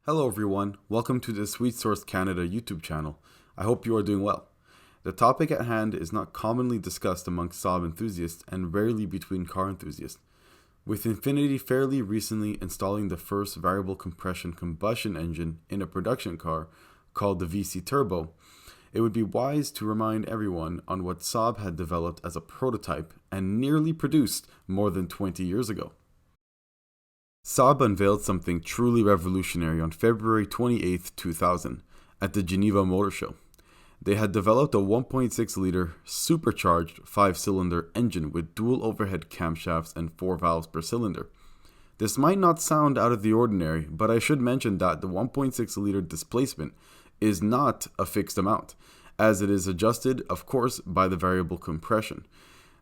Hello everyone, welcome to the SwedeSource Canada YouTube channel. I hope you are doing well. The topic at hand is not commonly discussed amongst SAAB enthusiasts and rarely between car enthusiasts. With Infiniti fairly recently installing the first variable compression combustion engine in a production car called the VC Turbo, it would be wise to remind everyone on what SAAB had developed as a prototype and nearly produced more than 20 years ago. SAAB unveiled something truly revolutionary on February 28, 2000, at the Geneva Motor Show. They had developed a 1.6-liter supercharged 5-cylinder engine with dual overhead camshafts and 4 valves per cylinder. This might not sound out of the ordinary, but I should mention that the 1.6-liter displacement is not a fixed amount, as it is adjusted, of course, by the variable compression.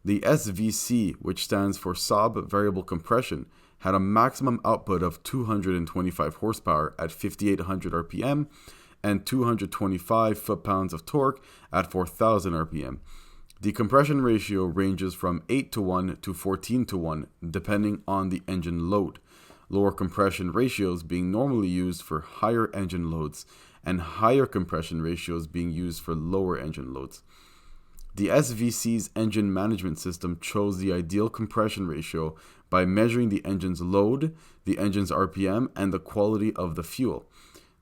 The SVC, which stands for SAAB Variable Compression, had a maximum output of 225 horsepower at 5,800 RPM and 225 foot-pounds of torque at 4,000 RPM. The compression ratio ranges from 8:1 to 14:1 depending on the engine load, lower compression ratios being normally used for higher engine loads and higher compression ratios being used for lower engine loads. The SVC's engine management system chose the ideal compression ratio by measuring the engine's load, the engine's RPM, and the quality of the fuel.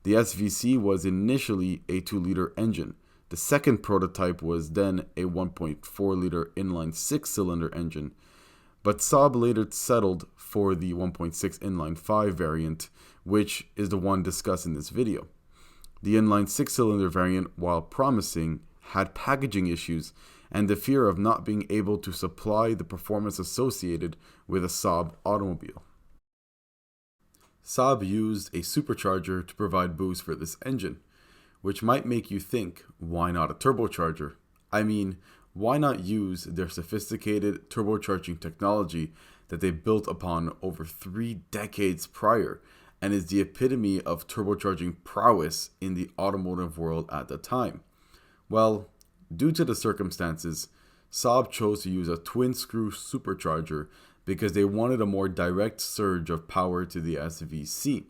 The SVC was initially a 2-liter engine. The second prototype was then a 1.4-liter inline 6-cylinder engine, but SAAB later settled for the 1.6 inline 5 variant, which is the one discussed in this video. The inline 6-cylinder variant, while promising, had packaging issues and the fear of not being able to supply the performance associated with a SAAB automobile. SAAB used a supercharger to provide boost for this engine, which might make you think, why not a turbocharger? I mean, why not use their sophisticated turbocharging technology that they built upon over 3 decades prior and is the epitome of turbocharging prowess in the automotive world at the time? Well, due to the circumstances, SAAB chose to use a twin-screw supercharger because they wanted a more direct surge of power to the SVC.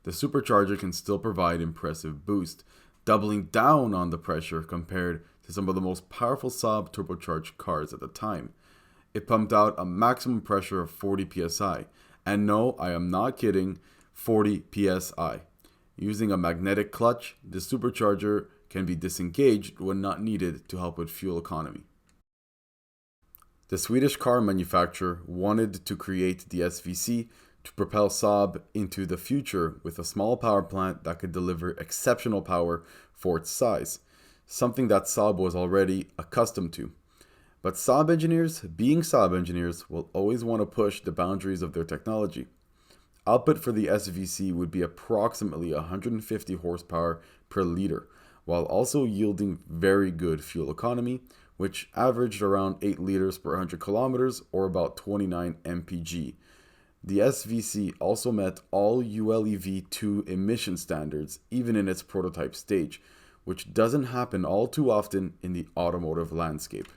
The supercharger can still provide impressive boost, doubling down on the pressure compared to some of the most powerful SAAB turbocharged cars at the time. It pumped out a maximum pressure of 40 psi, and no, I am not kidding, 40 psi. Using a magnetic clutch, the supercharger can be disengaged when not needed to help with fuel economy. The Swedish car manufacturer wanted to create the SVC to propel SAAB into the future with a small power plant that could deliver exceptional power for its size, something that SAAB was already accustomed to. But SAAB engineers, being SAAB engineers, will always want to push the boundaries of their technology. Output for the SVC would be approximately 150 horsepower per liter, while also yielding very good fuel economy, which averaged around 8 liters per 100 kilometers or about 29 mpg. The SVC also met all ULEV2 emission standards even in its prototype stage, which doesn't happen all too often in the automotive landscape.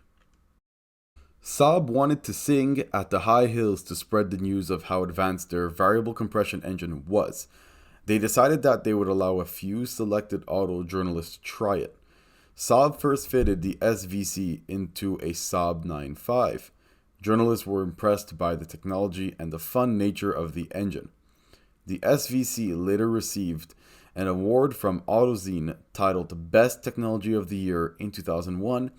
SAAB wanted to sing at the high hills to spread the news of how advanced their variable compression engine was. They decided that they would allow a few selected auto journalists to try it. SAAB first fitted the SVC into a SAAB 9.5. Journalists were impressed by the technology and the fun nature of the engine. The SVC later received an award from AutoZine titled Best Technology of the Year in 2001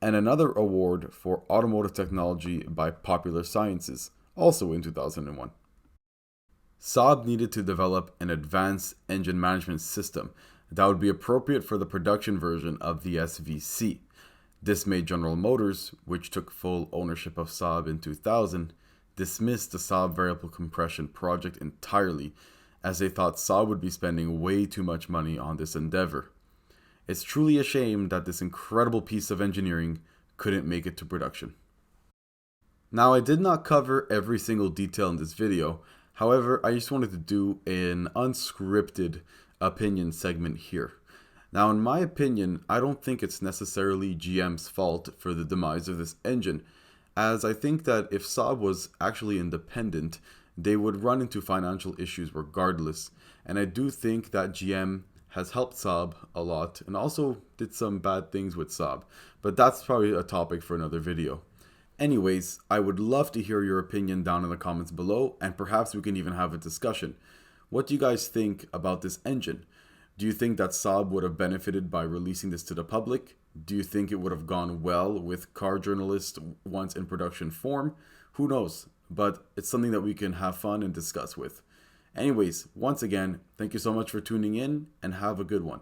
and another award for automotive technology by Popular Sciences, also in 2001. SAAB needed to develop an advanced engine management system that would be appropriate for the production version of the SVC. This made General Motors, which took full ownership of SAAB in 2000, dismiss the SAAB variable compression project entirely, as they thought SAAB would be spending way too much money on this endeavor. It's truly a shame that this incredible piece of engineering couldn't make it to production. Now, I did not cover every single detail in this video. However, I just wanted to do an unscripted opinion segment here. Now, in my opinion, I don't think it's necessarily GM's fault for the demise of this engine, as I think that if SAAB was actually independent, they would run into financial issues regardless. And I do think that GM has helped SAAB a lot and also did some bad things with SAAB. But that's probably a topic for another video. Anyways, I would love to hear your opinion down in the comments below, and perhaps we can even have a discussion. What do you guys think about this engine? Do you think that SAAB would have benefited by releasing this to the public? Do you think it would have gone well with car journalists once in production form? Who knows? But it's something that we can have fun and discuss with. Anyways, once again, thank you so much for tuning in and have a good one.